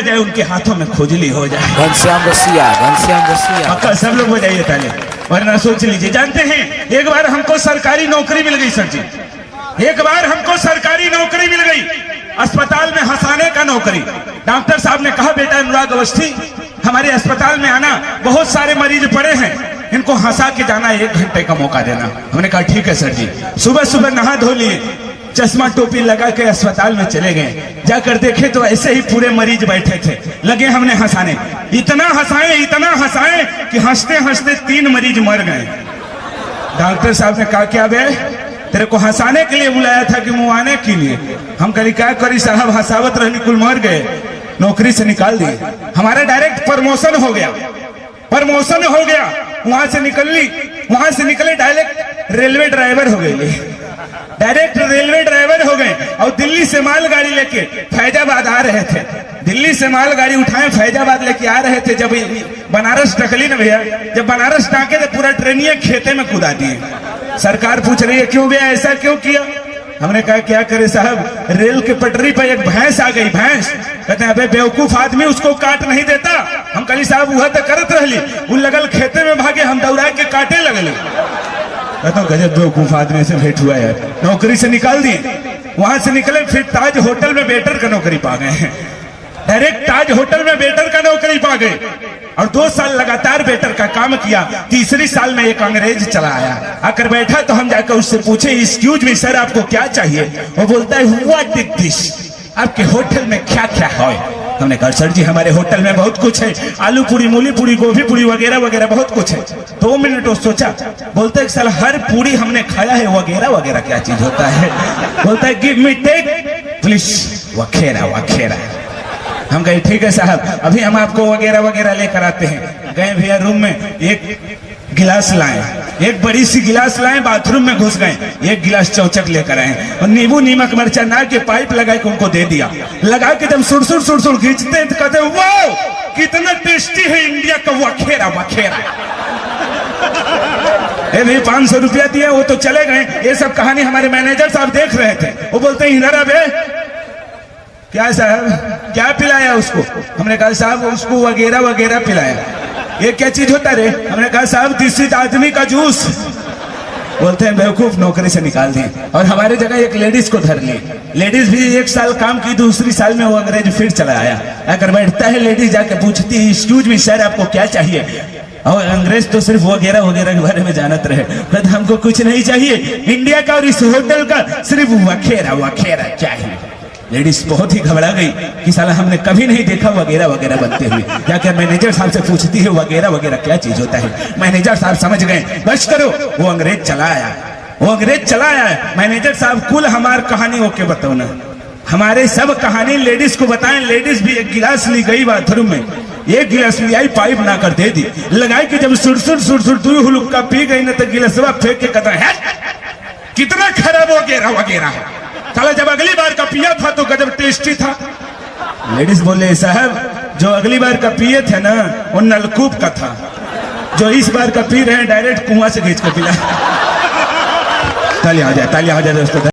जाए, उनके हाथों में खुजली हो जाए। घनश्याम रसिया, घनश्याम रसिया। पक्का सब लोग बजाइए ताली, वरना सोच लीजिए। जानते हैं एक बार हमको सरकारी नौकरी मिल गई सर जी, एक बार हमको सरकारी नौकरी मिल गई, अस्पताल में हंसाने का नौकरी। डॉक्टर साहब ने कहा बेटा अनुराग अवस्थी हमारे अस्पताल में आना, बहुत सारे मरीज पड़े हैं, इनको हंसा के जाना, 1 घंटे का मौका देना। हमने कहा ठीक है सर जी। सुबह सुबह नहा धो लिए, चश्मा टोपी लगा के अस्पताल में चले गए। जाकर देखे तो ऐसे ही पूरे मरीज बैठे थे, लगे हमने हंसाने। इतना हंसाए कि हंसते हंसते 3 मरीज मर गए। डॉक्टर साहब ने कहा क्या बे, तेरे को हंसाने के लिए बुलाया था कि मुआने के लिए? हम कहीं क्या करी साहब, हंसावत रहनी, कुल मर गए, नौकरी से निकाल दिए। हमारा डायरेक्ट प्रमोशन हो गया, प्रमोशन हो गया। वहां से निकले डायरेक्ट रेलवे ड्राइवर हो गए, डायरेक्ट रेलवे ड्राइवर हो गए। और दिल्ली से मालगाड़ी लेके फैजाबाद आ रहे थे, दिल्ली से मालगाड़ी उठाए फैजाबाद लेके आ रहे थे। जब बनारस टकली ना भैया, जब बनारस टाके तो पूरा ट्रेनिया खेते में कूदा दिए। सरकार पूछ रही है क्यों भैया ऐसा क्यों किया? हमने कहा क्या करे साहब, रेल के पटरी पर एक भैंस आ गई, भैंस। कहते हैं अबे बेवकूफ आदमी, उसको काट नहीं देता। हम कही साहब वह तो करत रहली, उन लगल खेते में भागे, हम दौड़ा के काटे लगले। कहता गजब बेवकूफ आदमी से भेंट हुआ है। नौकरी से निकाल दिए, वहां से निकले फिर ताज होटल में वेटर का नौकरी पा गए हैं, डायरेक्ट ताज होटल में वेटर का नौकरी पा गए। और 2 साल लगातार वेटर का काम किया। तीसरी साल में एक अंग्रेज चला आया, आकर बैठा तो हम जाकर उससे पूछे एक्सक्यूज मी सर आपको क्या चाहिए? वो बोलता है व्हाट इज दिस, आपके होटल में क्या क्या है? हमने कहा सर जी हमारे होटल में बहुत कुछ है, आलू पूरी, मूली पूरी, गोभी पूरी वगैरह वगैरह बहुत कुछ है। 2 मिनट वो सोचा, बोलता है साला हर पूरी हमने खाया है, वगैरह वगैरह क्या चीज होता है? बोलता है गिव मी टेक प्लीज वगैरह वगैरह। हम कहे ठीक है साहब, अभी हम आपको वगैरह वगैरह लेकर आते हैं। गए भैया रूम में, एक गिलास लाए, एक बड़ी सी गिलास लाए, बाथरूम में घुस गए, एक गिलास चौचक लेकर आए और नींबू नीमक मिर्चा ना के पाइप लगा के उनको दे दिया। लगा के जब सुर खींचते हैं तो कहते हैं वाओ कितना टेस्टी है इंडिया का वखेरा वखेरा। भाई 500 रुपया दिया, वो तो चले गए। ये सब कहानी हमारे मैनेजर साहब देख रहे थे, वो बोलते हैं इधर अबे क्या साहब क्या पिलाया उसको? हमने कहा साहब उसको वगैरह वगैरह पिलाया। ये क्या चीज होता रे? हमने कहा साहब दिस इज आदमी का जूस। बोलते हैं बेवकूफ, नौकरी से निकाल दिए। और हमारे जगह एक लेडीज को धर ली, लेडीज भी 1 साल काम की, दूसरी साल में वो अंग्रेज फिर चला आया। आकर बैठता है, लेडीज जाके पूछती है एक्सक्यूज मी सर आपको क्या चाहिए? और अंग्रेज तो सिर्फ वगैरह वगैरह के बारे में जानत रहे, कहते हमको कुछ नहीं चाहिए, इंडिया का और इस होटल का सिर्फ वखेरा वखेरा चाहिए। लेडीज बहुत ही घबरा गई कि साला हमने कभी नहीं देखा वगैरह वगैरह बनते हुए। जाकर मैनेजर साहब से पूछती है वगैरह वगैरह क्या चीज होता है? मैनेजर साहब समझ गए, बस करो, वो अंग्रेज चला आया, वो अंग्रेज चला आया। मैनेजर साहब कुल हमार कहानी ओके बताओ ना, हमारे सब कहानी लेडीज को बताएं। लेडीज भी एक गिलास ली गई बाथरूम में, एक गिलास ले आई, पाइप ना कर दे दी, लगाई कि जब सुर दू हुलुक्का पी गई ना तो गिलासवा फेंक के कहता है कितना खराब वगैरह वगैरह। साला जब अगली बार का पिया था तो गजब टेस्टी था। लेडीज बोले साहब जो अगली बार का पिए थे ना वो नलकूप का था, जो इस बार का पी रहे हैं डायरेक्ट कुआं से खींच कर पिला। तालियां आ जाए दोस्तों।